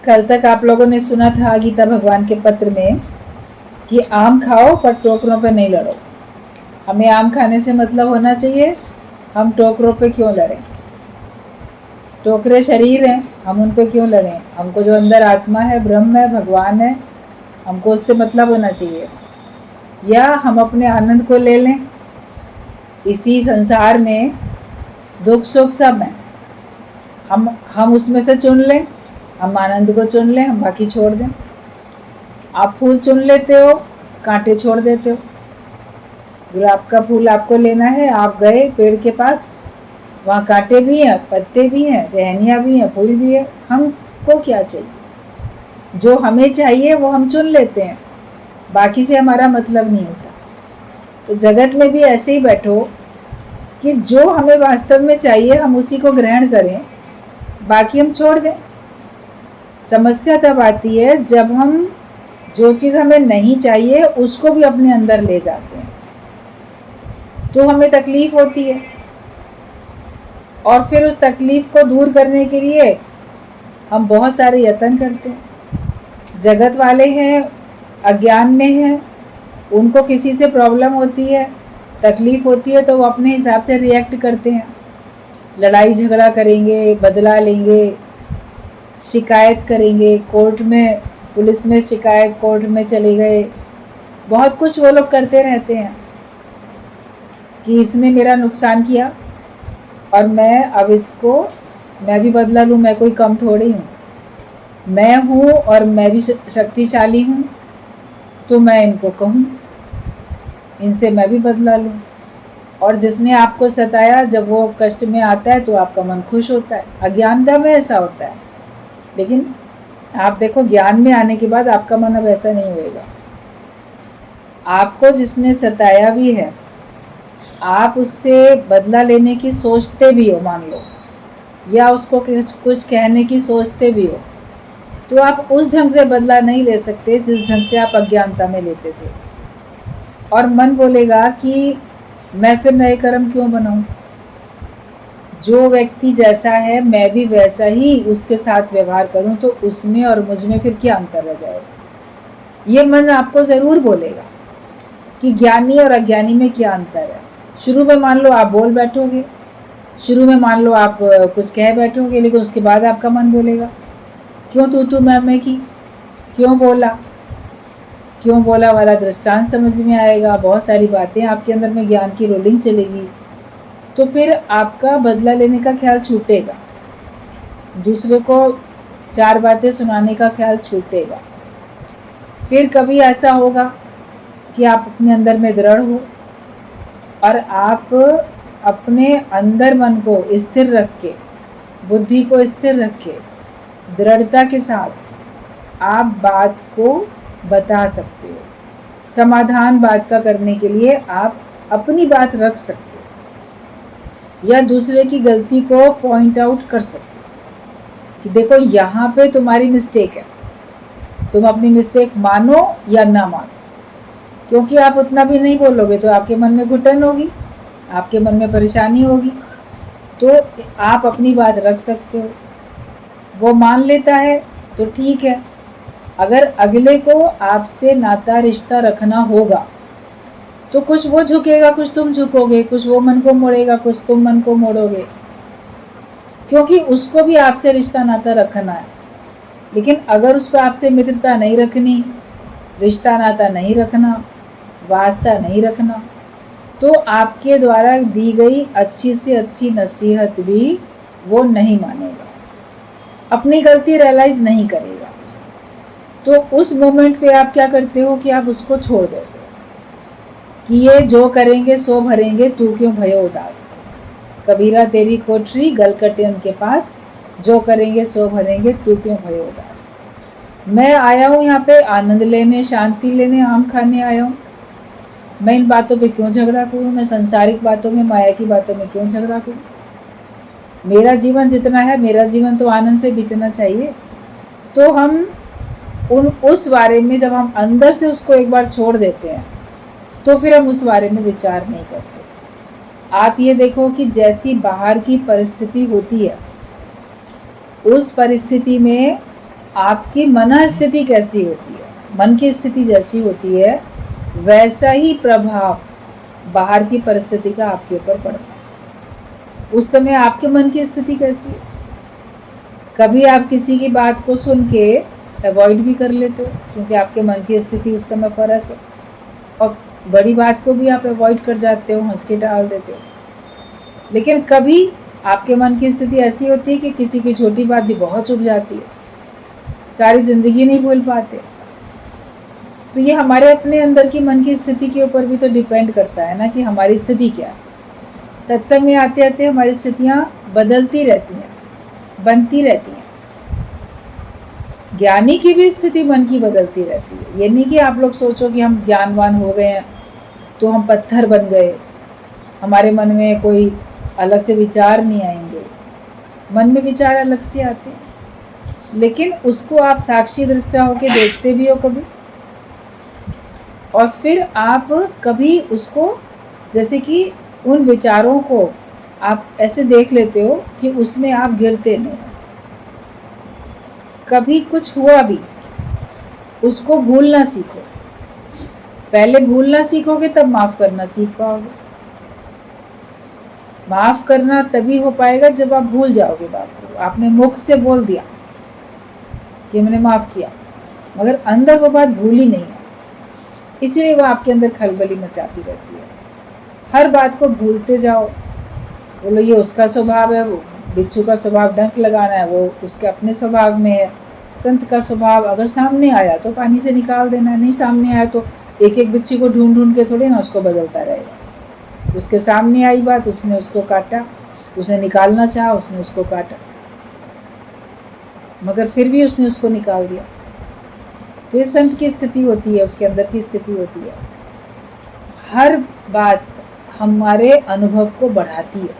कल तक आप लोगों ने सुना था गीता भगवान के पत्र में कि आम खाओ पर टोकरों पे नहीं लड़ो। हमें आम खाने से मतलब होना चाहिए, हम टोकरों पे क्यों लड़ें? टोकरे शरीर हैं, हम उन पे क्यों लड़ें? हमको जो अंदर आत्मा है, ब्रह्म है, भगवान है, हमको उससे मतलब होना चाहिए। या हम अपने आनंद को ले लें। इसी संसार में दुख सुख सब है, हम उसमें से चुन लें, हम आनंद को चुन लें, हम बाकी छोड़ दें। आप फूल चुन लेते हो, कांटे छोड़ देते हो। गुलाब का फूल आपको लेना है, आप गए पेड़ के पास, वहाँ कांटे भी हैं, पत्ते भी हैं, टहनियाँ भी हैं, फूल भी है। हमको क्या चाहिए? जो हमें चाहिए वो हम चुन लेते हैं, बाकी से हमारा मतलब नहीं होता। तो जगत में भी ऐसे ही बैठो कि जो हमें वास्तव में चाहिए हम उसी को ग्रहण करें, बाकी हम छोड़ दें। समस्या तब आती है जब हम जो चीज़ हमें नहीं चाहिए उसको भी अपने अंदर ले जाते हैं, तो हमें तकलीफ होती है। और फिर उस तकलीफ को दूर करने के लिए हम बहुत सारे यत्न करते हैं। जगत वाले हैं, अज्ञान में हैं, उनको किसी से प्रॉब्लम होती है, तकलीफ होती है, तो वो अपने हिसाब से रिएक्ट करते हैं। लड़ाई झगड़ा करेंगे, बदला लेंगे, शिकायत करेंगे, कोर्ट में, पुलिस में शिकायत, कोर्ट में चले गए, बहुत कुछ वो लोग करते रहते हैं कि इसने मेरा नुकसान किया और मैं भी बदला लूँ, मैं कोई कम थोड़ी हूँ। मैं हूँ और मैं भी शक्तिशाली हूँ, तो मैं इनको कहूँ, इनसे मैं भी बदला लूँ। और जिसने आपको सताया, जब वो कष्ट में आता है तो आपका मन खुश होता है। अज्ञानता में ऐसा होता है, लेकिन आप देखो ज्ञान में आने के बाद आपका मन अब ऐसा नहीं होएगा। आपको जिसने सताया भी है, आप उससे बदला लेने की सोचते भी हो, मान लो, या उसको कुछ कहने की सोचते भी हो, तो आप उस ढंग से बदला नहीं ले सकते जिस ढंग से आप अज्ञानता में लेते थे। और मन बोलेगा कि मैं फिर नए कर्म क्यों बनाऊं? जो व्यक्ति जैसा है मैं भी वैसा ही उसके साथ व्यवहार करूं, तो उसमें और मुझ में फिर क्या अंतर रह जाएगा? ये मन आपको ज़रूर बोलेगा कि ज्ञानी और अज्ञानी में क्या अंतर है। शुरू में मान लो आप बोल बैठोगे, शुरू में मान लो आप कुछ कह बैठोगे, लेकिन उसके बाद आपका मन बोलेगा क्यों तू मैं की, क्यों बोला वाला दृष्टांत समझ में आएगा। बहुत सारी बातें आपके अंदर में ज्ञान की रोलिंग चलेगी, तो फिर आपका बदला लेने का ख्याल छूटेगा, दूसरे को 4 बातें सुनाने का ख्याल छूटेगा। फिर कभी ऐसा होगा कि आप अपने अंदर में दृढ़ हो और आप अपने अंदर मन को स्थिर रख के, बुद्धि को स्थिर रख के, दृढ़ता के साथ आप बात को बता सकते हो। समाधान बात का करने के लिए आप अपनी बात रख सकते हो, या दूसरे की गलती को पॉइंट आउट कर सकते हो कि देखो यहाँ पे तुम्हारी मिस्टेक है, तुम अपनी मिस्टेक मानो या ना मानो। क्योंकि आप उतना भी नहीं बोलोगे तो आपके मन में घुटन होगी, आपके मन में परेशानी होगी, तो आप अपनी बात रख सकते हो। वो मान लेता है तो ठीक है। अगर अगले को आपसे नाता रिश्ता रखना होगा तो कुछ वो झुकेगा, कुछ तुम झुकोगे, कुछ वो मन को मोड़ेगा, कुछ तुम मन को मोड़ोगे, क्योंकि उसको भी आपसे रिश्ता नाता रखना है। लेकिन अगर उसको आपसे मित्रता नहीं रखनी, रिश्ता नाता नहीं रखना, वास्ता नहीं रखना, तो आपके द्वारा दी गई अच्छी से अच्छी नसीहत भी वो नहीं मानेगा, अपनी गलती रियलाइज़ नहीं करेगा। तो उस मोमेंट पे आप क्या करते हो कि आप उसको छोड़ देते हो कि ये जो करेंगे सो भरेंगे, तू क्यों भयो उदास। कबीरा तेरी कोठरी गलकटे उनके पास, जो करेंगे सो भरेंगे, तू क्यों भयो उदास। मैं आया हूँ यहाँ पे आनंद लेने, शांति लेने, आम खाने आया हूँ। मैं इन बातों पे क्यों झगड़ा करूँ? मैं संसारिक बातों में, माया की बातों में क्यों झगड़ा करूँ? मेरा जीवन जितना है, मेरा जीवन तो आनंद से बीतना चाहिए। तो हम उस बारे में जब हम अंदर से उसको एक बार छोड़ देते हैं तो फिर हम उस बारे में विचार नहीं करते। आप ये देखो कि जैसी बाहर की परिस्थिति होती है, उस परिस्थिति में आपकी मन स्थिति कैसी होती है, मन की स्थिति जैसी होती है वैसा ही प्रभाव बाहर की परिस्थिति का आपके ऊपर पड़ता है। उस समय आपके मन की स्थिति कैसी है? कभी आप किसी की बात को सुन के अवॉइड भी कर लेते हो क्योंकि आपके मन की स्थिति उस समय फ़र्क है, और बड़ी बात को भी आप अवॉइड कर जाते हो, हंस के टाल देते हो। लेकिन कभी आपके मन की स्थिति ऐसी होती है कि किसी की छोटी बात भी बहुत चुभ जाती है, सारी ज़िंदगी नहीं भूल पाते। तो ये हमारे अपने अंदर की मन की स्थिति के ऊपर भी तो डिपेंड करता है ना कि हमारी स्थिति क्या है। सत्संग में आते आते हमारी स्थितियाँ बदलती रहती हैं, बनती रहती हैं। ज्ञानी की भी स्थिति मन की बदलती रहती है। ये नहीं कि आप लोग सोचो कि हम ज्ञानवान हो गए हैं तो हम पत्थर बन गए, हमारे मन में कोई अलग से विचार नहीं आएंगे। मन में विचार अलग से आते हैं, लेकिन उसको आप साक्षी दृष्टा होकर देखते भी हो कभी, और फिर आप कभी उसको जैसे कि उन विचारों को आप ऐसे देख लेते हो कि उसमें आप गिरते नहीं। कभी कुछ हुआ भी उसको भूलना सीखो। पहले भूलना सीखोगे तब माफ़ करना सीख पाओगे। माफ़ करना तभी हो पाएगा जब आप भूल जाओगे बात को। आपने मुख से बोल दिया कि मैंने माफ़ किया, मगर अंदर वो बात भूली नहीं है, इसलिए वो आपके अंदर खलबली मचाती रहती है। हर बात को भूलते जाओ, बोलो ये उसका स्वभाव है, वो बिच्छू का स्वभाव डंक लगाना है, वो उसके अपने स्वभाव में है। संत का स्वभाव अगर सामने आया तो पानी से निकाल देना, नहीं सामने आया तो एक एक बिच्छू को ढूंढ ढूंढ के थोड़ी ना उसको बदलता रहेगा। उसके सामने आई बात, उसने उसको काटा, उसने निकालना चाहा, उसने उसको काटा, मगर फिर भी उसने उसको निकाल दिया। तो ये संत की स्थिति होती है, उसके अंदर की स्थिति होती है। हर बात हमारे अनुभव को बढ़ाती है।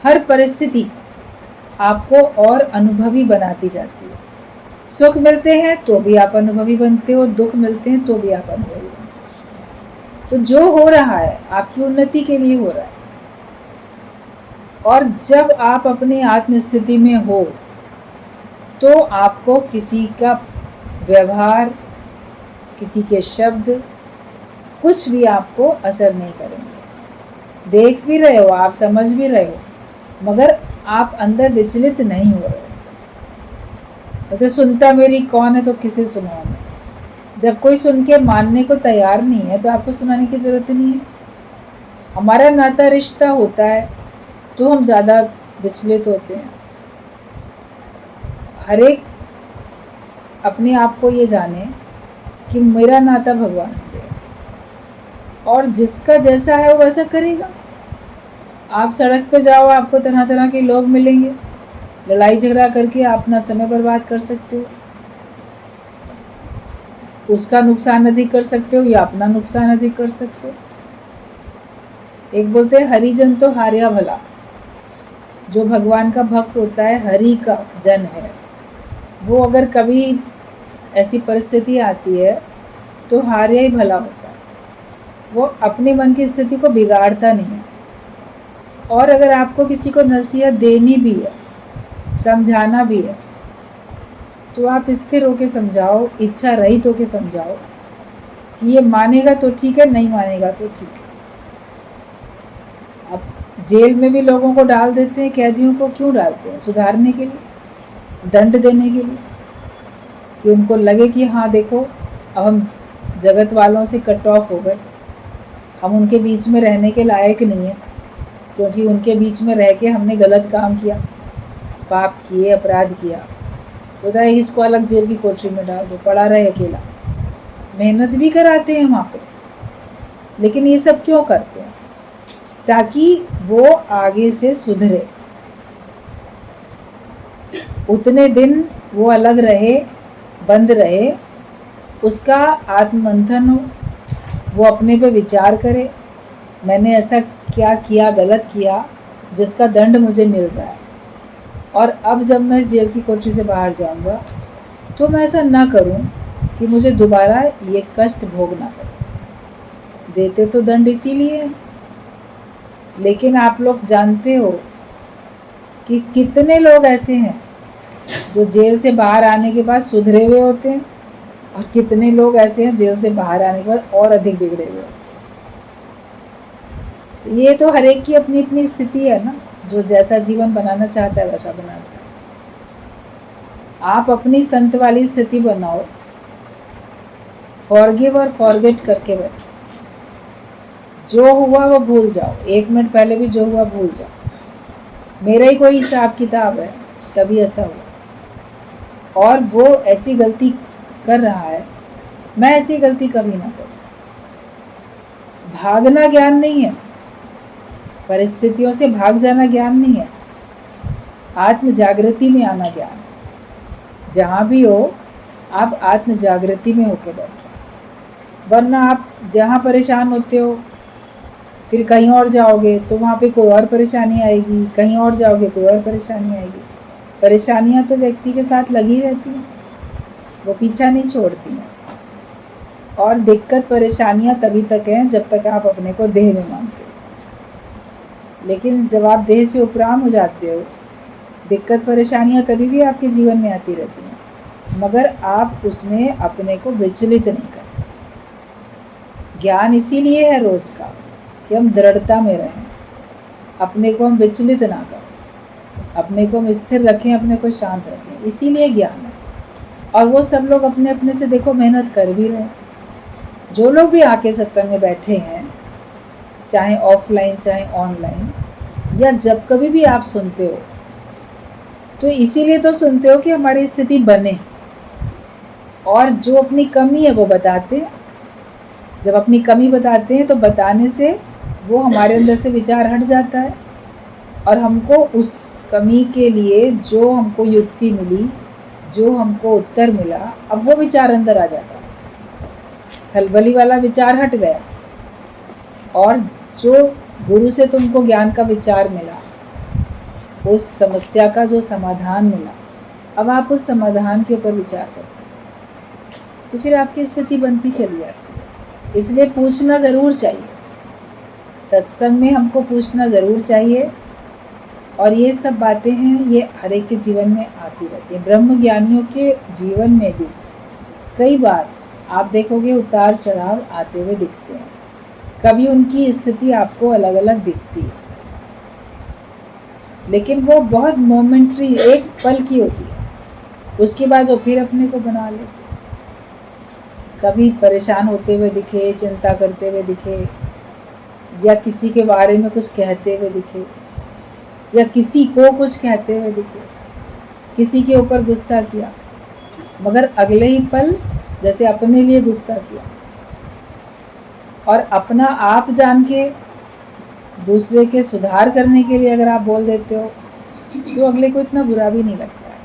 हर परिस्थिति आपको और अनुभवी बनाती जाती है। सुख मिलते हैं तो भी आप अनुभवी बनते हो, दुख मिलते हैं तो भी आप अनुभवी बनते हो। तो जो हो रहा है आपकी उन्नति के लिए हो रहा है। और जब आप अपनी आत्म स्थिति में हो तो आपको किसी का व्यवहार, किसी के शब्द, कुछ भी आपको असर नहीं करेंगे। देख भी रहे हो आप, समझ भी रहे हो, मगर आप अंदर विचलित नहीं हो रहे। तो सुनता मेरी कौन है तो किसे सुनाऊं मैं? जब कोई सुन के मानने को तैयार नहीं है तो आपको सुनाने की ज़रूरत नहीं है। हमारा नाता रिश्ता होता है तो हम ज़्यादा विचलित होते हैं। हर एक अपने आप को ये जाने कि मेरा नाता भगवान से है, और जिसका जैसा है वो वैसा करेगा। आप सड़क पे जाओ, आपको तरह तरह के लोग मिलेंगे, लड़ाई झगड़ा करके आप अपना समय बर्बाद कर सकते हो, उसका नुकसान अधिक कर सकते हो या अपना नुकसान अधिक कर सकते हो। एक बोलते हैं हरिजन तो हार्या भला। जो भगवान का भक्त होता है, हरि का जन है, वो अगर कभी ऐसी परिस्थिति आती है तो हार्या ही भला होता है। वो अपने मन की स्थिति को बिगाड़ता नहीं है। और अगर आपको किसी को नसीहत देनी भी है, समझाना भी है, तो आप स्थिर होकर समझाओ, इच्छा रहित होकर समझाओ कि ये मानेगा तो ठीक है, नहीं मानेगा तो ठीक है। अब जेल में भी लोगों को डाल देते हैं, कैदियों को क्यों डालते हैं? सुधारने के लिए, दंड देने के लिए, कि उनको लगे कि हाँ देखो अब हम जगत वालों से कट ऑफ हो गए, हम उनके बीच में रहने के लायक नहीं है, क्योंकि उनके बीच में रह के हमने गलत काम किया, पाप किए, अपराध किया। होता है इसको अलग जेल की कोठरी में डाल दो, पड़ा रहे अकेला। मेहनत भी कराते हैं वहाँ पे, लेकिन ये सब क्यों करते हैं? ताकि वो आगे से सुधरे। उतने दिन वो अलग रहे, बंद रहे, उसका आत्ममंथन हो, वो अपने पे विचार करे, मैंने ऐसा क्या किया, गलत किया, जिसका दंड मुझे मिल रहा है, और अब जब मैं इस जेल की कोठरी से बाहर जाऊंगा तो मैं ऐसा ना करूं कि मुझे दोबारा ये कष्ट भोगना पड़े। देते तो दंड इसीलिए है, लेकिन आप लोग जानते हो कि कितने लोग ऐसे हैं जो जेल से बाहर आने के बाद सुधरे हुए होते हैं, और कितने लोग ऐसे हैं जेल से बाहर आने के बाद और अधिक बिगड़े हुए होते हैं। ये तो हर एक की अपनी अपनी स्थिति है ना, जो जैसा जीवन बनाना चाहता है वैसा बनाता है। आप अपनी संत वाली स्थिति बनाओ, फॉरगिव और फॉरगेट करके बैठो। जो हुआ वो भूल जाओ, 1 मिनट पहले भी जो हुआ भूल जाओ। मेरा ही कोई हिसाब किताब है तभी ऐसा हुआ, और वो ऐसी गलती कर रहा है, मैं ऐसी गलती कभी ना करूं। भागना ज्ञान नहीं है, परिस्थितियों से भाग जाना ज्ञान नहीं है, आत्म जागृति में आना ज्ञान है। जहाँ भी हो आप आत्म जागृति में होकर बैठो, वरना आप जहाँ परेशान होते हो फिर कहीं और जाओगे तो वहाँ पे कोई और परेशानी आएगी, कहीं और जाओगे कोई और परेशानी आएगी। परेशानियाँ तो व्यक्ति के साथ लगी रहती हैं, वो पीछा नहीं छोड़ती हैं। और दिक्कत परेशानियाँ तभी तक हैं जब तक आप अपने को देह में मानते हो, लेकिन जब आप देह से उपराम हो जाते हो, दिक्कत परेशानियाँ तभी भी आपके जीवन में आती रहती हैं, मगर आप उसमें अपने को विचलित नहीं करते। ज्ञान इसीलिए है रोज़ का कि हम दृढ़ता में रहें, अपने को हम विचलित ना करें, अपने को हम स्थिर रखें, अपने को शांत रखें, इसीलिए ज्ञान है। और वो सब लोग अपने अपने से देखो मेहनत कर भी रहे हैं। जो लोग भी आके सत्संग में बैठे हैं, चाहे ऑफलाइन चाहे ऑनलाइन, या जब कभी भी आप सुनते हो तो इसीलिए तो सुनते हो कि हमारी स्थिति बने, और जो अपनी कमी है वो बताते हैं। जब अपनी कमी बताते हैं तो बताने से वो हमारे अंदर से विचार हट जाता है, और हमको उस कमी के लिए जो हमको युक्ति मिली, जो हमको उत्तर मिला, अब वो विचार अंदर आ जाता है। खलबली वाला विचार हट गया, और जो गुरु से तुमको ज्ञान का विचार मिला, उस समस्या का जो समाधान मिला, अब आप उस समाधान के ऊपर विचार करते हो, तो फिर आपकी स्थिति बनती चली जाती है। इसलिए पूछना ज़रूर चाहिए, सत्संग में हमको पूछना ज़रूर चाहिए। और ये सब बातें हैं, ये हर एक के जीवन में आती रहती है। ब्रह्म ज्ञानियों के जीवन में भी कई बार आप देखोगे उतार चढ़ाव आते हुए दिखते हैं। कभी उनकी स्थिति आपको अलग अलग दिखती है, लेकिन वो बहुत मोमेंट्री, एक पल की होती है, उसके बाद वो फिर अपने को बना लेते हैं। कभी परेशान होते हुए दिखे, चिंता करते हुए दिखे, या किसी के बारे में कुछ कहते हुए दिखे, या किसी को कुछ कहते हुए दिखे, किसी के ऊपर गुस्सा किया, मगर अगले ही पल जैसे अपने लिए गुस्सा किया, और अपना आप जान के दूसरे के सुधार करने के लिए अगर आप बोल देते हो तो अगले को इतना बुरा भी नहीं लगता है,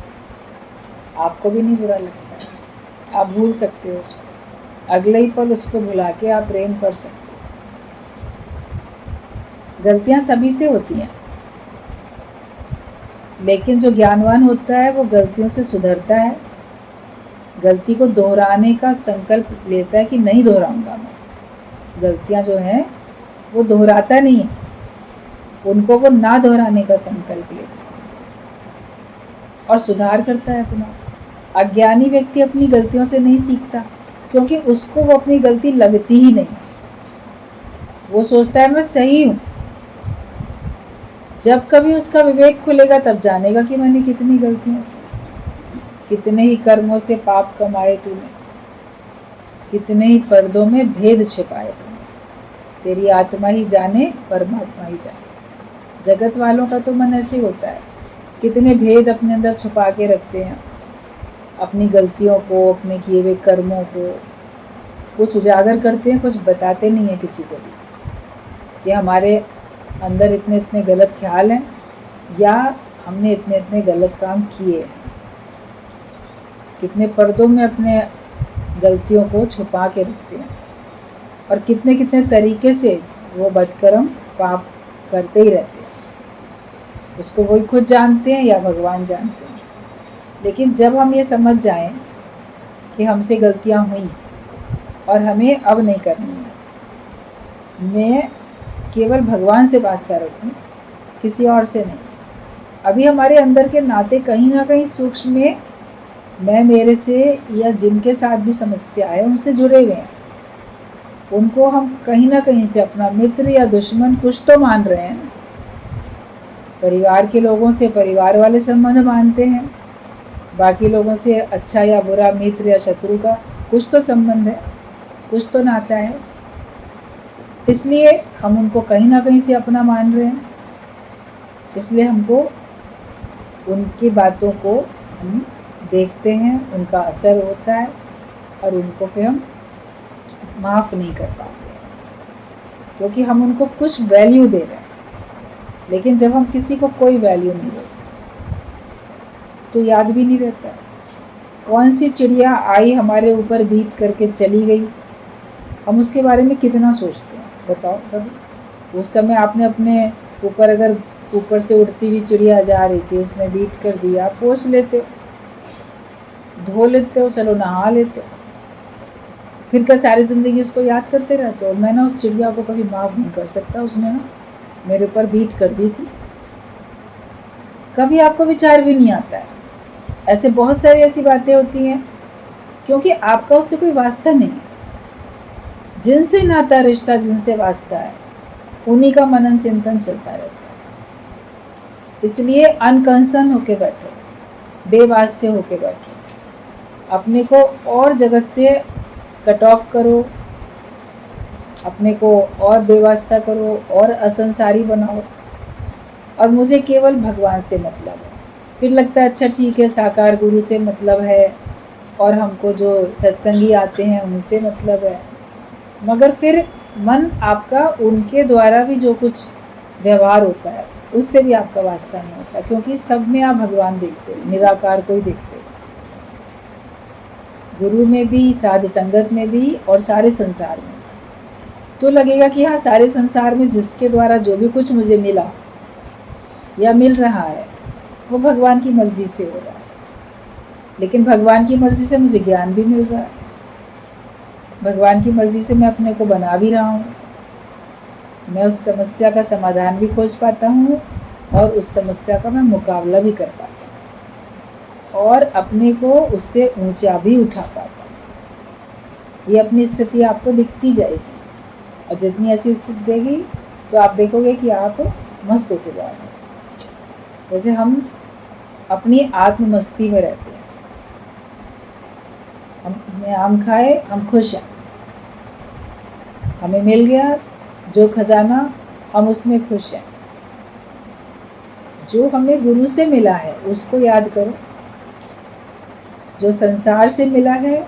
आपको भी नहीं बुरा लगता है, आप भूल सकते हो उसको, अगले ही पल उसको भुला के आप प्रेम कर सकते हो। गलतियां सभी से होती हैं, लेकिन जो ज्ञानवान होता है वो गलतियों से सुधरता है, गलती को दोहराने का संकल्प लेता है कि नहीं दोहराऊंगा मैं। गलतियां जो हैं वो दोहराता नहीं है, उनको वो ना दोहराने का संकल्प लेता है और सुधार करता है अपना। अज्ञानी व्यक्ति अपनी गलतियों से नहीं सीखता, क्योंकि उसको वो अपनी गलती लगती ही नहीं। वो सोचता है मैं सही हूँ। जब कभी उसका विवेक खुलेगा तब जानेगा कि मैंने कितनी गलतियाँ की, कितने ही कर्मों से पाप कमाए तूने, कितने ही पर्दों में भेद छिपाए तूने। तेरी आत्मा ही जाने, परमात्मा ही जाने। जगत वालों का तो मन ऐसे होता है, कितने भेद अपने अंदर छुपा के रखते हैं, अपनी गलतियों को, अपने किए हुए कर्मों को कुछ उजागर करते हैं, कुछ बताते नहीं हैं किसी को भी कि हमारे अंदर इतने इतने गलत ख्याल हैं, या हमने इतने इतने गलत काम किए हैं। कितने पर्दों में अपने गलतियों को छुपा के रखते हैं, और कितने कितने तरीके से वो बदकर्म पाप करते ही रहते हैं। उसको वही खुद जानते हैं या भगवान जानते हैं। लेकिन जब हम ये समझ जाएं कि हमसे गलतियां हुई और हमें अब नहीं करनी है, मैं केवल भगवान से वास्ता रखूं, किसी और से नहीं, अभी हमारे अंदर के नाते कहीं ना कहीं सूक्ष्म में मैं मेरे से या जिनके साथ भी समस्या है उनसे जुड़े हुए हैं। उनको हम कहीं ना कहीं से अपना मित्र या दुश्मन कुछ तो मान रहे हैं। परिवार के लोगों से परिवार वाले संबंध मानते हैं, बाकी लोगों से अच्छा या बुरा मित्र या शत्रु का कुछ तो संबंध है, कुछ तो नाता है। इसलिए हम उनको कहीं ना कहीं से अपना मान रहे हैं। इसलिए हमको उनकी बातों को हम देखते हैं, उनका असर होता है और उनको फिर हम माफ़ नहीं कर पाते, क्योंकि हम उनको कुछ वैल्यू दे रहे हैं। लेकिन जब हम किसी को कोई वैल्यू नहीं देते तो याद भी नहीं रहता कौन सी चिड़िया आई हमारे ऊपर बीट करके चली गई, हम उसके बारे में कितना सोचते हैं बताओ। तब उस समय आपने अपने ऊपर अगर ऊपर से उड़ती हुई चिड़िया जा रही थी, उसने बीट कर दिया, आप पोंछ लेते हो, धो लेते हो, चलो नहा लेते हो, फिर क्या सारी ज़िंदगी उसको याद करते रहते हो। मैं ना उस चिड़िया को कभी माफ़ नहीं कर सकता, उसने ना मेरे ऊपर बीट कर दी थी। कभी आपको विचार भी नहीं आता है। ऐसे बहुत सारी ऐसी बातें होती हैं क्योंकि आपका उससे कोई वास्ता नहीं है। जिनसे नाता रिश्ता, जिनसे वास्ता है, उन्हीं का मनन चिंतन चलता रहता है। इसलिए अनकंसर्न होके बैठो, बेवास्ते होके बैठो, अपने को और जगत से कट ऑफ करो, अपने को और बेवास्ता करो और असंसारी बनाओ, और मुझे केवल भगवान से मतलब है। फिर लगता है अच्छा ठीक है, साकार गुरु से मतलब है और हमको जो सत्संगी आते हैं उनसे मतलब है, मगर फिर मन आपका उनके द्वारा भी जो कुछ व्यवहार होता है उससे भी आपका वास्ता नहीं होता, क्योंकि सब में आप भगवान देखते हो, निराकार को ही देखते हो। गुरु में भी, साध संगत में भी और सारे संसार में। तो लगेगा कि हाँ, सारे संसार में जिसके द्वारा जो भी कुछ मुझे मिला या मिल रहा है वो भगवान की मर्जी से हो रहा है। लेकिन भगवान की मर्जी से मुझे ज्ञान भी मिल रहा है, भगवान की मर्जी से मैं अपने को बना भी रहा हूँ, मैं उस समस्या का समाधान भी खोज पाता हूँ और उस समस्या का मैं मुकाबला भी कर पाता हूँ और अपने को उससे ऊंचा भी उठा पाता हूँ। ये अपनी स्थिति आपको दिखती जाएगी, और जितनी ऐसी स्थिति देगी तो आप देखोगे कि आप मस्त होते जाओगे। जैसे हम अपनी आत्म मस्ती में रहते हैं, हमने आम खाए, हम खुश हैं, हमें मिल गया जो खजाना, हम उसमें खुश हैं। जो हमें गुरु से मिला है उसको याद करो, जो संसार से मिला है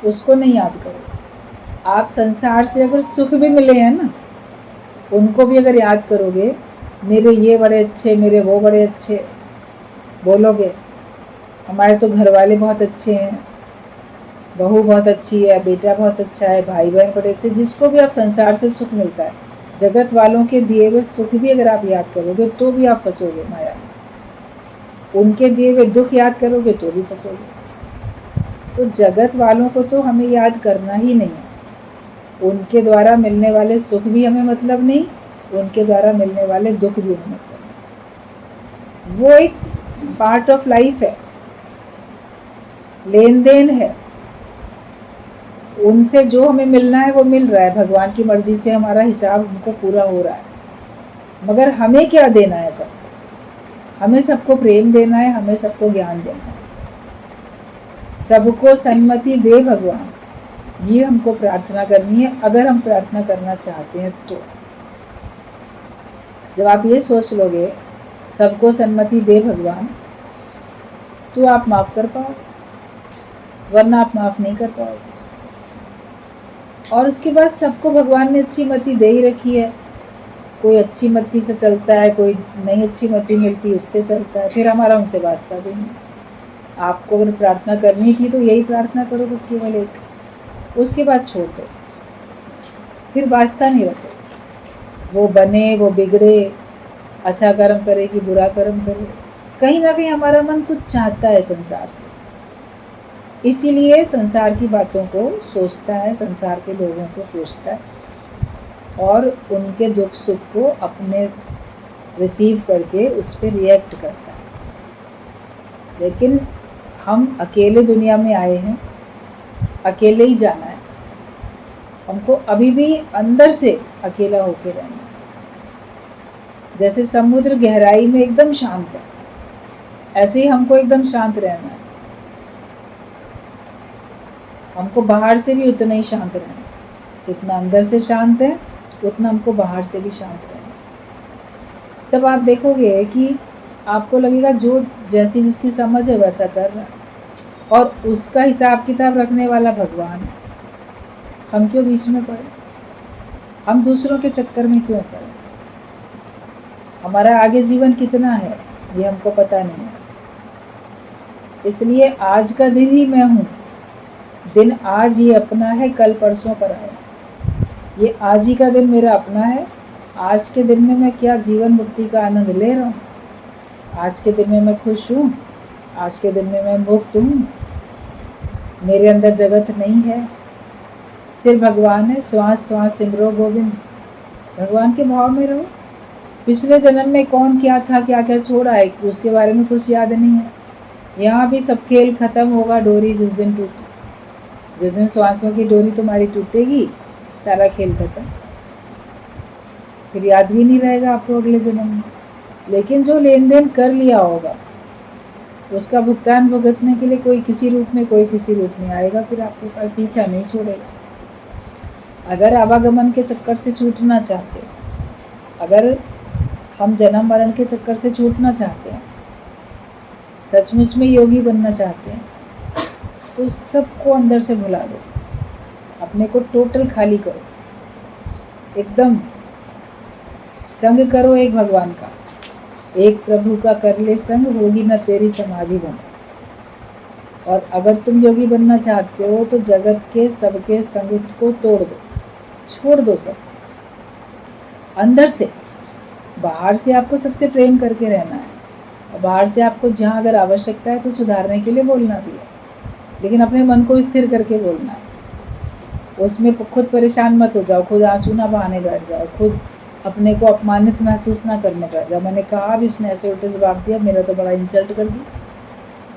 उसको नहीं याद करो। आप संसार से अगर सुख भी मिले हैं ना, उनको भी अगर याद करोगे, मेरे ये बड़े अच्छे, मेरे वो बड़े अच्छे बोलोगे, हमारे तो घर वाले बहुत अच्छे हैं, बहू बहुत अच्छी है, बेटा बहुत अच्छा है, भाई बहन बड़े अच्छे। जिसको भी आप संसार से सुख मिलता है, जगत वालों के दिए हुए सुख भी अगर आप याद करोगे तो भी आप फंसोगे माया में। उनके दिए हुए दुख याद करोगे तो भी फंसोगे। तो जगत वालों को तो हमें याद करना ही नहीं है। उनके द्वारा मिलने वाले सुख भी हमें मतलब नहीं, उनके द्वारा मिलने वाले दुख भी हमें मतलब नहीं। वो एक पार्ट ऑफ लाइफ है, लेन देन है। उनसे जो हमें मिलना है वो मिल रहा है, भगवान की मर्जी से हमारा हिसाब हमको पूरा हो रहा है। मगर हमें क्या देना है सबको? हमें सबको प्रेम देना है, हमें सबको ज्ञान देना है, सबको सन्मति दे भगवान, ये हमको प्रार्थना करनी है। अगर हम प्रार्थना करना चाहते हैं तो जब आप ये सोच लोगे सबको सन्मति दे भगवान, तो आप माफ़ कर पाओ, वरना आप माफ़ नहीं कर पाओगे। और उसके बाद सबको भगवान ने अच्छी मति दे ही रखी है। कोई अच्छी मति से चलता है, कोई नहीं अच्छी मति मिलती उससे चलता है, फिर हमारा उनसे वास्ता भी नहीं। आपको अगर प्रार्थना करनी थी तो यही प्रार्थना करो बस, केवल एक, उसके बाद छोड़ दो, फिर वास्ता नहीं रखो। वो बने, वो बिगड़े, अच्छा कर्म करे कि बुरा कर्म करे, कहीं ना कहीं हमारा मन कुछ चाहता है संसार से, इसीलिए संसार की बातों को सोचता है, संसार के लोगों को सोचता है और उनके दुख सुख को अपने रिसीव करके उस पर रिएक्ट करता है। लेकिन हम अकेले दुनिया में आए हैं, अकेले ही जाना है। हमको अभी भी अंदर से अकेला होके रहना है। जैसे समुद्र गहराई में एकदम शांत है, ऐसे ही हमको एकदम शांत रहना है। हमको बाहर से भी उतना ही शांत रहना है। जितना अंदर से शांत है उतना हमको बाहर से भी शांत रहना है। तब आप देखोगे कि आपको लगेगा जो जैसी जिसकी समझ है वैसा कर रहा है, और उसका हिसाब किताब रखने वाला भगवान है। हम क्यों बीच में पड़े? हम दूसरों के चक्कर में क्यों पड़े? हमारा आगे जीवन कितना है ये हमको पता नहीं है। इसलिए आज का दिन ही मैं हूँ। दिन आज ही अपना है, कल परसों पर आया। ये आज ही का दिन मेरा अपना है। आज के दिन में मैं क्या जीवन मुक्ति का आनंद ले रहा हूँ। आज के दिन में मैं खुश हूँ, आज के दिन में मैं मुक्त हूँ। मेरे अंदर जगत नहीं है, सिर्फ भगवान है। श्वास श्वास सिमरो गोविंद, भगवान के भाव में रहो। पिछले जन्म में कौन क्या था, क्या क्या छोड़ा है, उसके बारे में कुछ याद नहीं है। यहाँ भी सब खेल खत्म होगा, डोरी जिस दिन टूटी। जिस दिन श्वासों की डोरी तुम्हारी टूटेगी, सारा खेल खत्म। फिर याद भी नहीं रहेगा आपको अगले जन्म में। लेकिन जो लेन देन कर लिया होगा उसका भुगतान भुगतने के लिए कोई किसी रूप में, कोई किसी रूप में आएगा, फिर आपके पास पीछा नहीं छोड़ेगा। अगर आवागमन के चक्कर से छूटना चाहते, अगर हम जन्म मरण के चक्कर से छूटना चाहते हैं, सचमुच में योगी बनना चाहते हैं, तो सबको अंदर से भुला दो। अपने को टोटल खाली करो, एकदम संग करो एक भगवान का, एक प्रभु का कर ले संग, होगी न तेरी समाधि बन। और अगर तुम योगी बनना चाहते हो तो जगत के सबके संग को तोड़ दो, छोड़ दो सब। अंदर से, बाहर से आपको सबसे प्रेम करके रहना है, और बाहर से आपको जहाँ अगर आवश्यकता है तो सुधारने के लिए बोलना भी है, लेकिन अपने मन को स्थिर करके बोलना है। उसमें खुद परेशान मत हो जाओ, खुद आंसू ना बहाने बैठ जाओ, खुद अपने को अपमानित महसूस ना करने बैठ जाओ। मैंने कहा भी उसने ऐसे उल्टे जवाब दिया, मेरा तो बड़ा इंसल्ट कर दी,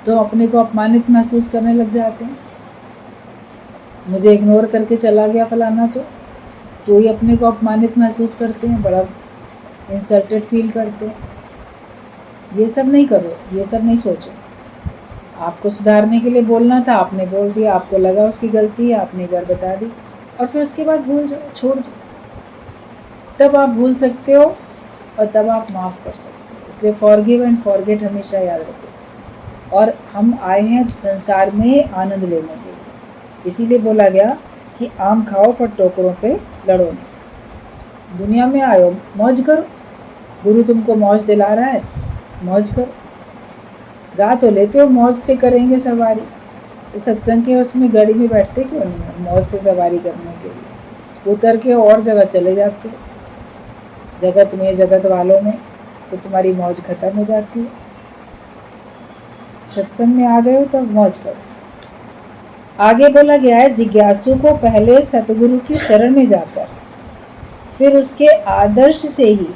तो अपने को अपमानित महसूस करने लग जाते हैं। मुझे इग्नोर करके चला गया फलाना, तो ही अपने को अपमानित महसूस करते हैं, बड़ा इंसल्टेड फील करते हैं। ये सब नहीं करो, ये सब नहीं सोचो। आपको सुधारने के लिए बोलना था, आपने बोल दिया, आपको लगा उसकी गलती है, आपने एक बार बता दी, और फिर उसके बाद भूल जाओ, छोड़ दो। तब आप भूल सकते हो और तब आप माफ़ कर सकते हो। इसलिए फॉरगिव एंड फॉरगेट हमेशा याद रखो। और हम आए हैं संसार में आनंद लेने के लिए, इसीलिए बोला गया कि आम खाओ पर टोकरों पे लड़ो नहीं। दुनिया में आयो, मौज करो। गुरु तुमको मौज दिला रहा है, मौज करो। गा तो लेते हो, मौज से करेंगे सवारी। तो सत्संग के उसमें गाड़ी में बैठते क्यों नहीं है? मौज से सवारी करने के लिए उतर के और जगह चले जाते हो, जगत में, जगत वालों में, तो तुम्हारी मौज खत्म हो जाती है। सत्संग में आ गए हो तो मौज करो। आगे बोला गया है, जिज्ञासु को पहले सतगुरु की शरण में जाकर फिर उसके आदर्श से ही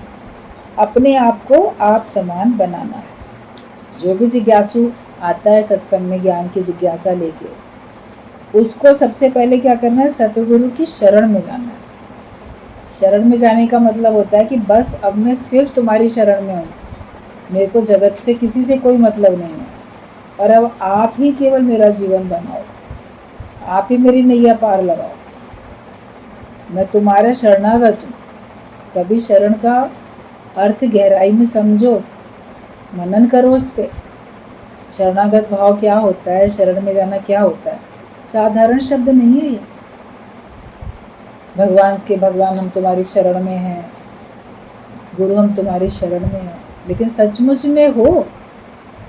अपने आप को आप समान बनाना है। जो भी जिज्ञासु आता है सत्संग में ज्ञान की जिज्ञासा लेके, उसको सबसे पहले क्या करना है? सतगुरु की शरण में जाना है। शरण में जाने का मतलब होता है कि बस अब मैं सिर्फ तुम्हारी शरण में हूँ, मेरे को जगत से किसी से कोई मतलब नहीं है, और अब आप ही केवल मेरा जीवन बनाओ, आप ही मेरी नैया पार लगाओ। मैं तुम्हारा शरणागत हूँ। कभी शरण का अर्थ गहराई में समझो, मनन करो उस पर। शरणागत भाव क्या होता है, शरण में जाना क्या होता है? साधारण शब्द नहीं है ये। भगवान हम तुम्हारी शरण में हैं, गुरु हम तुम्हारी शरण में हैं, लेकिन सचमुच में हो,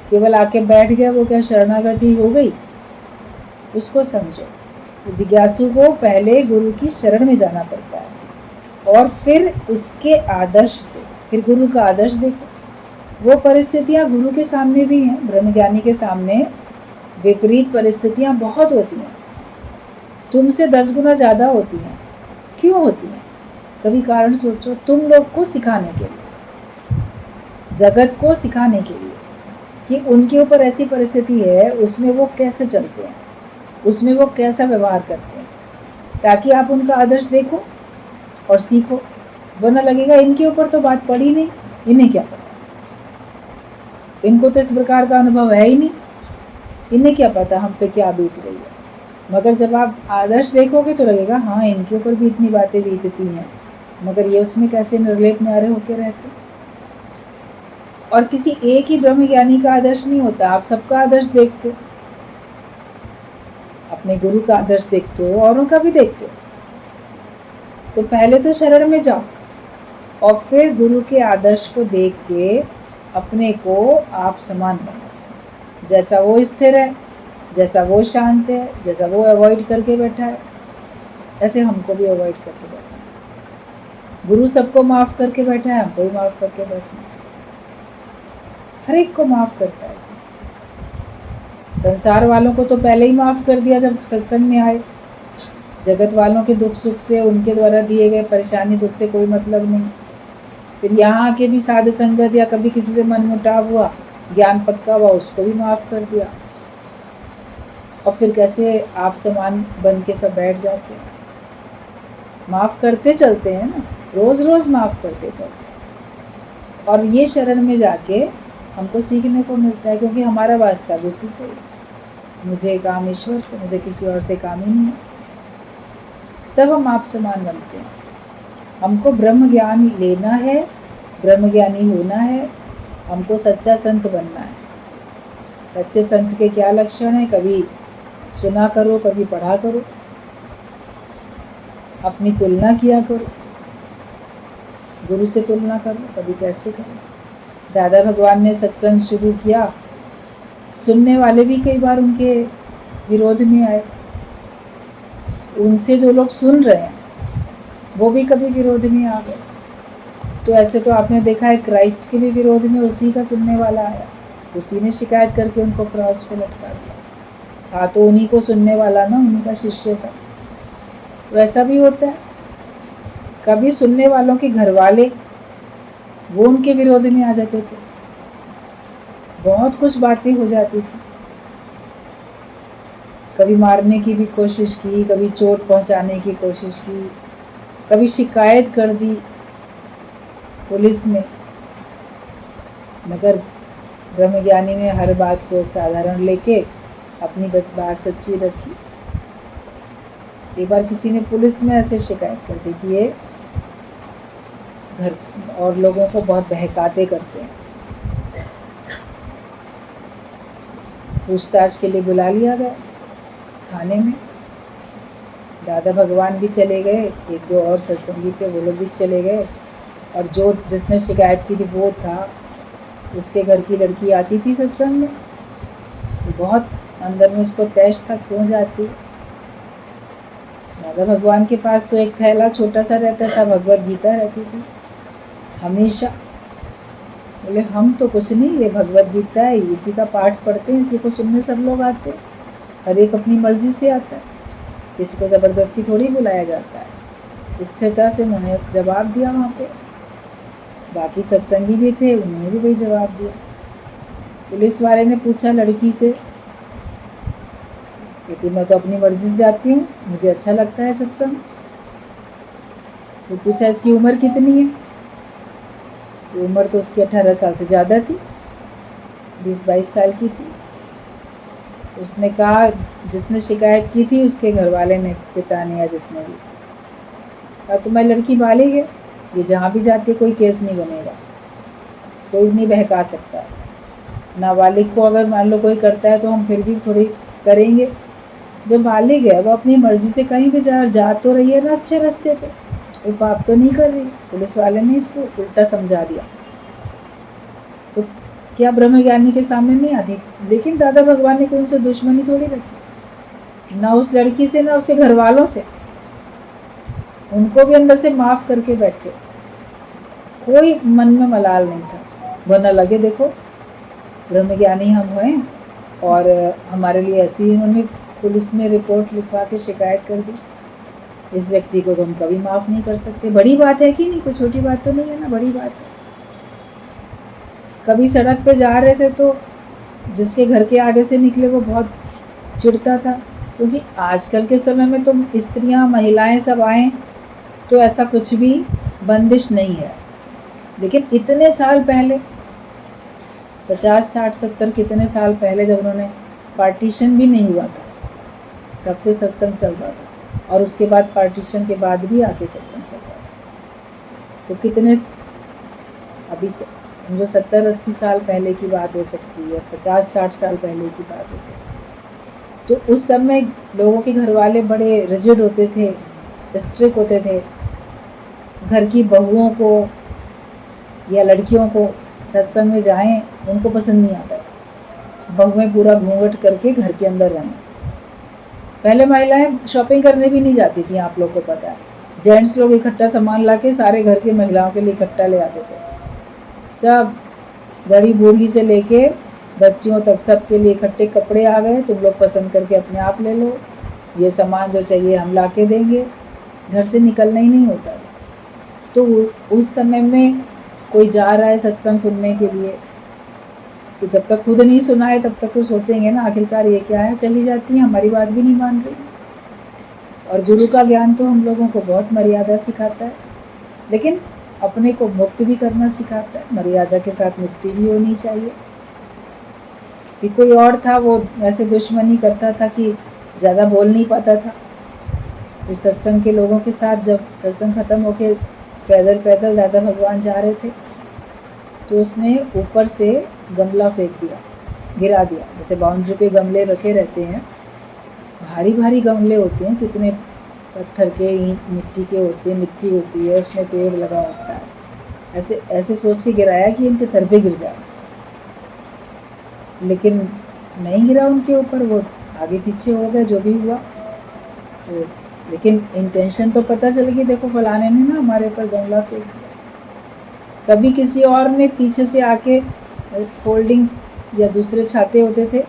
केवल आके बैठ गया वो क्या शरणागत ही हो गई? उसको समझो। तो जिज्ञासु को पहले गुरु की शरण में जाना पड़ता है, और फिर उसके आदर्श से, फिर गुरु का आदर्श देखो। वो परिस्थितियाँ गुरु के सामने भी हैं, ब्रह्मज्ञानी के सामने विपरीत परिस्थितियाँ बहुत होती हैं, तुमसे 10 गुना ज़्यादा होती हैं। क्यों होती हैं? कभी कारण सोचो। तुम लोग को सिखाने के लिए, जगत को सिखाने के लिए कि उनके ऊपर ऐसी परिस्थिति है, उसमें वो कैसे चलते हैं, उसमें वो कैसा व्यवहार करते हैं, ताकि आप उनका आदर्श देखो और सीखो। वरना लगेगा इनके ऊपर तो बात पड़ी नहीं, इन्हें क्या पता, इनको तो इस प्रकार का अनुभव है ही नहीं, इन्हें क्या पता हम पे क्या बीत रही है। मगर जब आप आदर्श देखोगे तो लगेगा हाँ, इनके ऊपर भी इतनी बातें बीतती हैं, मगर ये उसमें कैसे निर्लेप न्यारे होकर रहते। और किसी एक ही ब्रह्म ज्ञानी का आदर्श नहीं होता, आप सबका आदर्श देखते हो, अपने गुरु का आदर्श देखते हो, औरों का भी देखते हो। तो पहले तो शरण में जाओ और फिर गुरु के आदर्श को देख के अपने को आप समान बनाओ। जैसा वो स्थिर है, जैसा वो शांत है, जैसा वो अवॉइड करके बैठा है, ऐसे हमको भी अवॉइड करके बैठना है। गुरु सबको माफ़ करके बैठा है, हमको भी माफ़ करके बैठना है। हर एक को माफ़ करता है। संसार वालों को तो पहले ही माफ़ कर दिया जब सत्संग में आए। जगत वालों के दुख सुख से, उनके द्वारा दिए गए परेशानी दुख से कोई मतलब नहीं। फिर यहाँ आके भी साध संगत या कभी किसी से मनमुटाव हुआ, ज्ञान पक्का हुआ, उसको भी माफ़ कर दिया। और फिर कैसे आप समान बन के सब बैठ जाते हैं। माफ़ करते चलते हैं ना, रोज़ रोज़ माफ़ करते चलते हैं। और ये शरण में जाके हमको सीखने को मिलता है, क्योंकि हमारा वास्ता उसी से, मुझे काम ईश्वर से, मुझे किसी और से काम ही नहीं है। तब हम आप समान बनते हैं। हमको ब्रह्म ज्ञान लेना है, ब्रह्म ज्ञानी होना है, हमको सच्चा संत बनना है। सच्चे संत के क्या लक्षण है? कभी सुना करो, कभी पढ़ा करो, अपनी तुलना किया करो, गुरु से तुलना करो, कभी कैसे करो। दादा भगवान ने सत्संग शुरू किया, सुनने वाले भी कई बार उनके विरोध में आए। उनसे जो लोग सुन रहे हैं वो भी कभी विरोध में आ गए। तो ऐसे तो आपने देखा है, क्राइस्ट के भी विरोध में उसी का सुनने वाला आया, उसी ने शिकायत करके उनको क्रॉस पे लटका दिया। था तो उन्हीं को सुनने वाला ना, उन्हीं का शिष्य था। वैसा भी होता है, कभी सुनने वालों के घर वाले वो उनके विरोध में आ जाते थे, बहुत कुछ बातें हो जाती थी। कभी मारने की भी कोशिश की, कभी चोट पहुंचाने की कोशिश की, कभी शिकायत कर दी पुलिस में। मगर ब्रह्मज्ञानी ने हर बात को साधारण लेके अपनी बात सच्ची रखी। एक बार किसी ने पुलिस में ऐसे शिकायत कर दी कि ये घर और लोगों को बहुत बहकाते करते हैं। पूछताछ के लिए बुला लिया गया थाने में। दादा भगवान भी चले गए, एक दो और सत्संगी थे वो लोग भी चले गए, और जो जिसने शिकायत की थी वो था, उसके घर की लड़की आती थी सत्संग में। बहुत अंदर में उसको तैश था, क्यों जाती। दादा भगवान के पास तो एक थैला छोटा सा रहता था, भगवत गीता रहती थी हमेशा। बोले हम तो कुछ नहीं, ये भगवत गीता है, इसी का पाठ पढ़ते हैं, इसी को सुनने सब लोग आते हैं। हर एक अपनी मर्जी से आता है, किसी को ज़बरदस्ती थोड़ी बुलाया जाता है। स्थिरता से उन्होंने जवाब दिया वहाँ पे। बाकी सत्संगी भी थे, उन्होंने भी वही जवाब दिया। पुलिस वाले ने पूछा लड़की से, क्योंकि मैं तो अपनी मर्जी से जाती हूँ, मुझे अच्छा लगता है सत्संग। तो पूछा इसकी उम्र कितनी है? तो उम्र तो उसकी 18 साल से ज़्यादा थी, 20-22 साल की थी। तो उसने कहा, जिसने शिकायत की थी उसके घर वाले ने, पिता ने या जिसने भी, कहा तुम्हारी लड़की बालिग है, ये जहाँ भी जाती है कोई केस नहीं बनेगा, कोई नहीं बहका सकता। नाबालिग को अगर मान लो कोई करता है तो हम फिर भी थोड़ी करेंगे। जो बालिग है वो अपनी मर्जी से कहीं भी जा तो रही है ना अच्छे रास्ते पे, वो पाप तो नहीं कर रही। पुलिस वाले ने इसको उल्टा समझा दिया। तो क्या ब्रह्मज्ञानी के सामने नहीं आती? लेकिन दादा भगवान ने कोई उनसे दुश्मनी थोड़ी रखी, ना उस लड़की से ना उसके घर वालों से। उनको भी अंदर से माफ़ करके बैठे, कोई मन में मलाल नहीं था। वरना लगे देखो ब्रह्मज्ञानी हम हैं और हमारे लिए ऐसी इन्होंने पुलिस में रिपोर्ट लिखवा के शिकायत कर दी, इस व्यक्ति को तो हम कभी माफ़ नहीं कर सकते। बड़ी बात है कि नहीं? कोई छोटी बात तो नहीं है ना, बड़ी बात है। कभी सड़क पे जा रहे थे तो जिसके घर के आगे से निकले वो बहुत चिढ़ता था, क्योंकि आजकल के समय में तो स्त्रियां महिलाएं सब आएँ तो ऐसा कुछ भी बंदिश नहीं है। लेकिन इतने साल पहले 50 60 70 कितने साल पहले जब उन्होंने पार्टीशन भी नहीं हुआ था तब से सत्संग चल रहा था, और उसके बाद पार्टीशन के बाद भी आके सत्संग चल रहा था। तो कितने अभी समझो 70 80 साल पहले की बात हो सकती है, 50 60 साल पहले की बात हो सकती है। तो उस समय लोगों के घर वाले बड़े रिजिड होते थे, स्ट्रिक्ट होते थे। घर की बहुओं को या लड़कियों को सत्संग में जाएं उनको पसंद नहीं आता था। बहुएं पूरा घूंघट करके घर के अंदर रहें। पहले महिलाएं शॉपिंग करने भी नहीं जाती थी, आप लोग को पता है। जेंट्स लोग इकट्ठा सामान ला के सारे घर की महिलाओं के लिए इकट्ठा ले आते थे। सब बड़ी बूढ़ी से लेके बच्चियों तक सबके लिए इकट्ठे कपड़े आ गए, तुम लोग पसंद करके अपने आप ले लो, ये सामान जो चाहिए हम ला के देंगे। घर से निकलना ही नहीं होता। तो उस समय में कोई जा रहा है सत्संग सुनने के लिए, तो जब तक खुद नहीं सुनाए तब तक तो सोचेंगे ना आखिरकार ये क्या है, चली जाती है, हमारी बात भी नहीं मान रही। और गुरु का ज्ञान तो हम लोगों को बहुत मर्यादा सिखाता है, लेकिन अपने को मुक्त भी करना सिखाता है। मर्यादा के साथ मुक्ति भी होनी चाहिए। कि कोई और था वो ऐसे दुश्मनी करता था कि ज़्यादा बोल नहीं पाता था। फिर सत्संग के लोगों के साथ जब सत्संग ख़त्म होके पैदल पैदल दादा भगवान जा रहे थे तो उसने ऊपर से गमला फेंक दिया, गिरा दिया। जैसे बाउंड्री पे गमले रखे रहते हैं, भारी भारी गमले होते हैं, कितने पत्थर के ईंट मिट्टी के होते हैं, मिट्टी होती है उसमें पेड़ लगा होता है। ऐसे ऐसे सोच के गिराया कि इनके सर पे गिर जाए, लेकिन नहीं गिरा उनके ऊपर, वो आगे पीछे हो गए जो भी हुआ। तो लेकिन इंटेंशन तो पता चल गई, देखो फलाने ने ना हमारे ऊपर गमला फेंक दिया। कभी किसी और ने पीछे से आके फोल्डिंग या दूसरे छाते होते थे,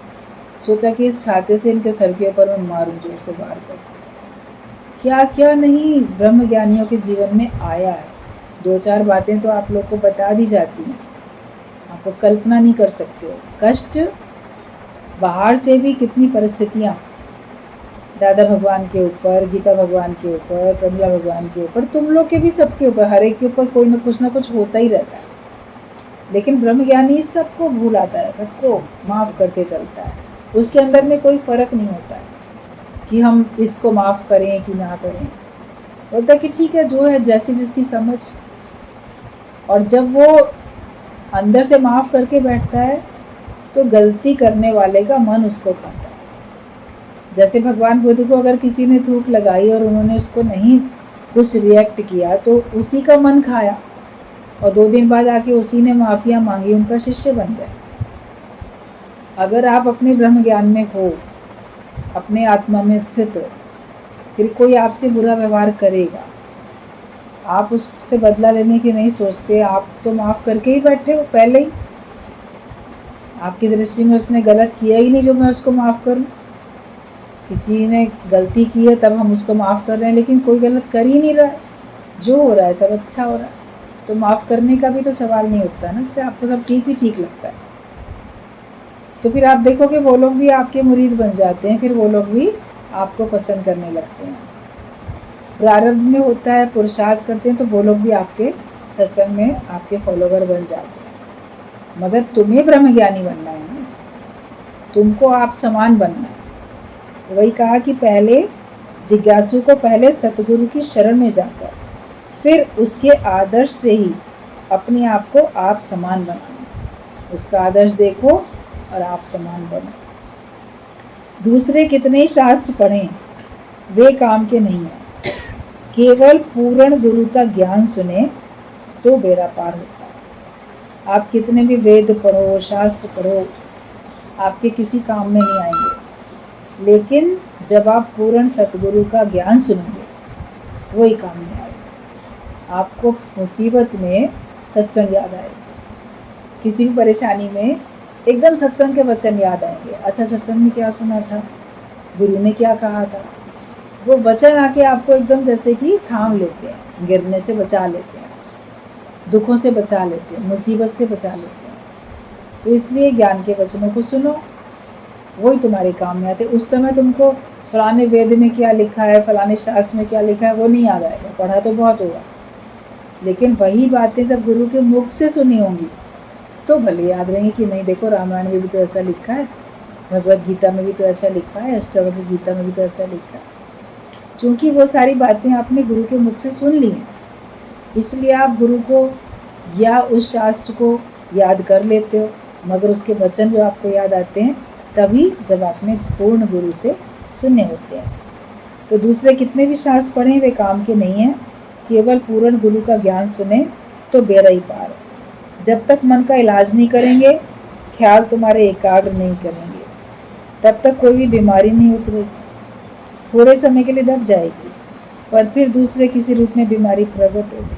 सोचा कि इस छाते से इनके सर के ऊपर मैं मारूं, जोर से बाहर कर। क्या क्या नहीं ब्रह्म ज्ञानियों के जीवन में आया है। 2-4 बातें तो आप लोग को बता दी जाती हैं, आपको कल्पना नहीं कर सकते हो। कष्ट बाहर से भी कितनी परिस्थितियाँ, दादा भगवान के ऊपर, गीता भगवान के ऊपर, प्रमिला भगवान के ऊपर, तुम लोग के भी, सबके ऊपर, हर एक के ऊपर कोई ना कुछ होता ही रहता है। लेकिन ब्रह्मज्ञानी सबको भूल आता है, सबको माफ़ करते चलता है। उसके अंदर में कोई फ़र्क नहीं होता है कि हम इसको माफ़ करें कि ना करें। होता कि ठीक है, जो है जैसी जिसकी समझ। और जब वो अंदर से माफ़ करके बैठता है तो गलती करने वाले का मन उसको खाता है। जैसे भगवान बुद्ध को अगर किसी ने थूक लगाई और उन्होंने उसको नहीं कुछ रिएक्ट किया तो उसी का मन खाया, और 2 दिन बाद आके उसी ने माफ़िया मांगी, उनका शिष्य बन गए। अगर आप अपने ब्रह्म ज्ञान में हो, अपने आत्मा में स्थित हो, फिर कोई आपसे बुरा व्यवहार करेगा, आप उससे बदला लेने की नहीं सोचते, आप तो माफ़ करके ही बैठे हो पहले ही। आपकी दृष्टि में उसने गलत किया ही नहीं जो मैं उसको माफ़ करूं। किसी ने गलती की है तब हम उसको माफ़ कर रहे हैं, लेकिन कोई गलत कर ही नहीं रहा है, जो हो रहा है सब अच्छा हो रहा है। तो माफ़ करने का भी तो सवाल नहीं उठता ना, इससे आपको सब ठीक ही ठीक लगता है। तो फिर आप देखोगे वो लोग भी आपके मुरीद बन जाते हैं, फिर वो लोग भी आपको पसंद करने लगते हैं। प्रारब्ध में होता है, पुरुषार्थ करते हैं तो वो लोग भी आपके सत्संग में आपके फॉलोवर बन जाते हैं। मगर तुम्हें ब्रह्मज्ञानी बनना है ना, तुमको आप समान बनना है। वही कहा कि पहले जिज्ञासु को पहले सतगुरु की शरण में जाकर फिर उसके आदर्श से ही अपने आप को आप समान बनाना। उसका आदर्श देखो और आप समान बनो। दूसरे कितने ही शास्त्र पढ़ें, वे काम के नहीं हैं। केवल पूर्ण गुरु का ज्ञान सुने तो बेड़ा पार होता है। आप कितने भी वेद पढ़ो, शास्त्र पढ़ो, आपके किसी काम में नहीं आएंगे। लेकिन जब आप पूर्ण सतगुरु का ज्ञान सुनेंगे वही काम में आएगा। आपको मुसीबत में सत्संग याद आएगा, किसी भी परेशानी में एकदम सत्संग के वचन याद आएंगे। अच्छा, सत्संग में क्या सुना था, गुरु ने क्या कहा था, वो वचन आके आपको एकदम जैसे कि थाम लेते हैं, गिरने से बचा लेते हैं, दुखों से बचा लेते हैं, मुसीबत से बचा लेते हैं। तो इसलिए ज्ञान के वचनों को सुनो, वही तुम्हारे काम में आते। उस समय तुमको फलाने वेद में क्या लिखा है, फलाने शास्त्र में क्या लिखा है, वो नहीं याद आएगा, पढ़ा तो बहुत होगा, लेकिन वही बातें जब गुरु के मुख से सुनी होंगी तो भले याद रहेंगे कि नहीं देखो रामायण में भी तो ऐसा लिखा है, भगवद गीता में भी तो ऐसा लिखा है, अष्टावक्र गीता में भी तो ऐसा लिखा है। क्योंकि वो सारी बातें आपने गुरु के मुख से सुन ली हैं, इसलिए आप गुरु को या उस शास्त्र को याद कर लेते हो, मगर उसके वचन जो आपको याद आते हैं तभी जब आपने पूर्ण गुरु से सुने होते हैं। तो दूसरे कितने भी शास्त्र पढ़ें वे काम के नहीं हैं, केवल पूर्ण गुरु का ज्ञान सुने तो बेड़ा ही पार। जब तक मन का इलाज नहीं करेंगे, ख्याल तुम्हारे एकाग्र नहीं करेंगे, तब तक कोई भी बीमारी नहीं उतरेगी। थोड़े समय के लिए दब जाएगी, पर फिर दूसरे किसी रूप में बीमारी प्रकट होगी।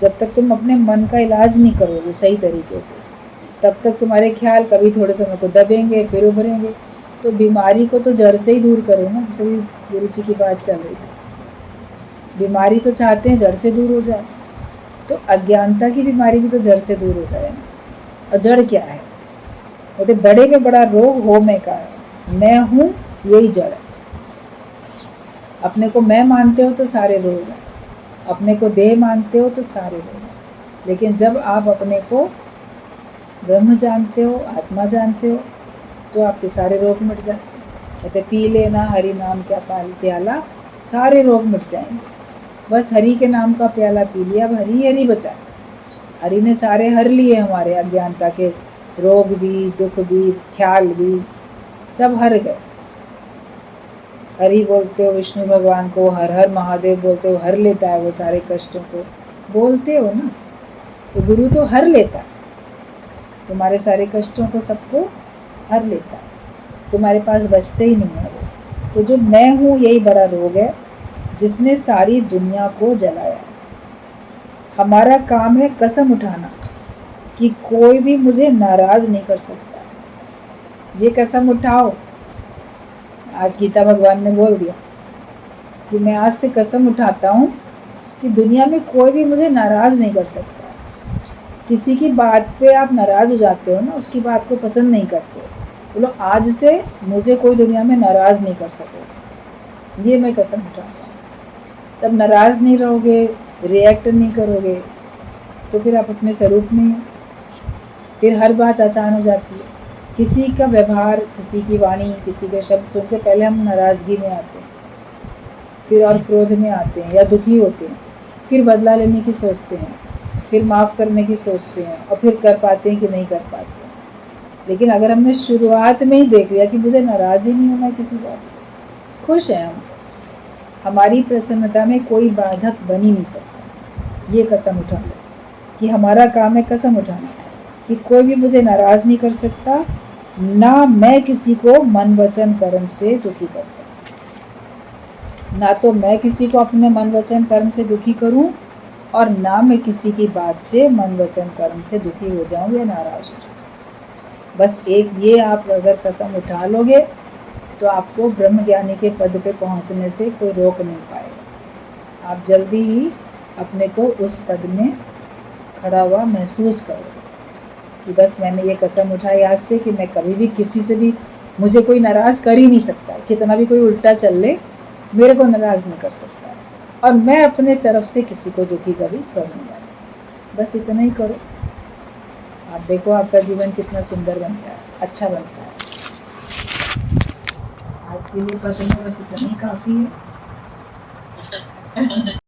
जब तक तुम अपने मन का इलाज नहीं करोगे सही तरीके से, तब तक तुम्हारे ख्याल कभी थोड़े समय को दबेंगे फिर उभरेंगे। तो बीमारी को तो जड़ से ही दूर करो ना, जैसे भी गुरु जी की बात चल रही थी। बीमारी तो चाहते हैं जड़ से दूर हो जाए, तो अज्ञानता की बीमारी भी तो जड़ से दूर हो जाए ना। और जड़ क्या है? बोलते बड़े में बड़ा रोग हो मैं का है, मैं हूँ यही जड़ है। अपने को मैं मानते हो तो सारे रोग हैं, अपने को देह मानते हो तो सारे रोग हैं। लेकिन जब आप अपने को ब्रह्म जानते हो, आत्मा जानते हो, तो आपके सारे रोग मिट जाते हैं। कहते पी लेना हरि नाम का प्याला, सारे रोग मिट जाएंगे। बस हरि के नाम का प्याला पी लिया, अब हरि हरि बचा। हरि ने सारे हर लिए, हमारे अज्ञानता के रोग भी, दुख भी, ख्याल भी, सब हर गए। हरि बोलते हो विष्णु भगवान को, हर हर महादेव बोलते हो, हर लेता है वो सारे कष्टों को, बोलते हो ना। तो गुरु तो हर लेता है, तुम्हारे सारे कष्टों को सबको हर लेता है, तुम्हारे पास बचते ही नहीं है वो। तो जो मैं हूँ यही बड़ा रोग है जिसने सारी दुनिया को जलाया। हमारा काम है कसम उठाना कि कोई भी मुझे नाराज नहीं कर सकता। ये कसम उठाओ। आज गीता भगवान ने बोल दिया कि मैं आज से कसम उठाता हूँ कि दुनिया में कोई भी मुझे नाराज नहीं कर सकता। किसी की बात पे आप नाराज हो जाते हो ना, उसकी बात को पसंद नहीं करते, बोलो आज से मुझे कोई दुनिया में नाराज नहीं कर सके। ये मैं कसम उठाता हूँ। जब नाराज नहीं रहोगे, रिएक्ट नहीं करोगे, तो फिर आप अपने स्वरूप में हो, फिर हर बात आसान हो जाती है। किसी का व्यवहार, किसी की वाणी, किसी के शब्द सुन के पहले हम नाराज़गी में आते हैं, फिर और क्रोध में आते हैं या दुखी होते हैं, फिर बदला लेने की सोचते हैं, फिर माफ़ करने की सोचते हैं, और फिर कर पाते हैं कि नहीं कर पाते हैं। लेकिन अगर हमने शुरुआत में ही देख लिया कि मुझे नाराज़ ही नहीं होना किसी बात, खुश हैं हम, हमारी प्रसन्नता में कोई बाधक बन ही नहीं सकता। ये कसम उठा लो कि हमारा काम है कसम उठाना कि कोई भी मुझे नाराज़ नहीं कर सकता, ना मैं किसी को मन वचन कर्म से दुखी करता, ना तो मैं किसी को अपने मन वचन कर्म से दुखी करूं, और ना मैं किसी की बात से मन वचन कर्म से दुखी हो जाऊं या नाराज़ हो जाऊं। बस एक ये आप अगर कसम उठा लोगे तो आपको ब्रह्म ज्ञानी के पद पे पहुंचने से कोई रोक नहीं पाएगा। आप जल्दी ही अपने को उस पद में खड़ा हुआ महसूस करोगे कि बस मैंने ये कसम उठाई आज से कि मैं कभी भी किसी से भी, मुझे कोई नाराज़ कर ही नहीं सकता। कितना भी कोई उल्टा चल ले, मेरे को नाराज़ नहीं कर सकता, और मैं अपने तरफ से किसी को दुखी कभी करूँगा। बस इतना ही करो, आप देखो आपका जीवन कितना सुंदर बनता है, अच्छा बनता है। आज के लिए पता नहीं, बस इतना ही काफ़ी है।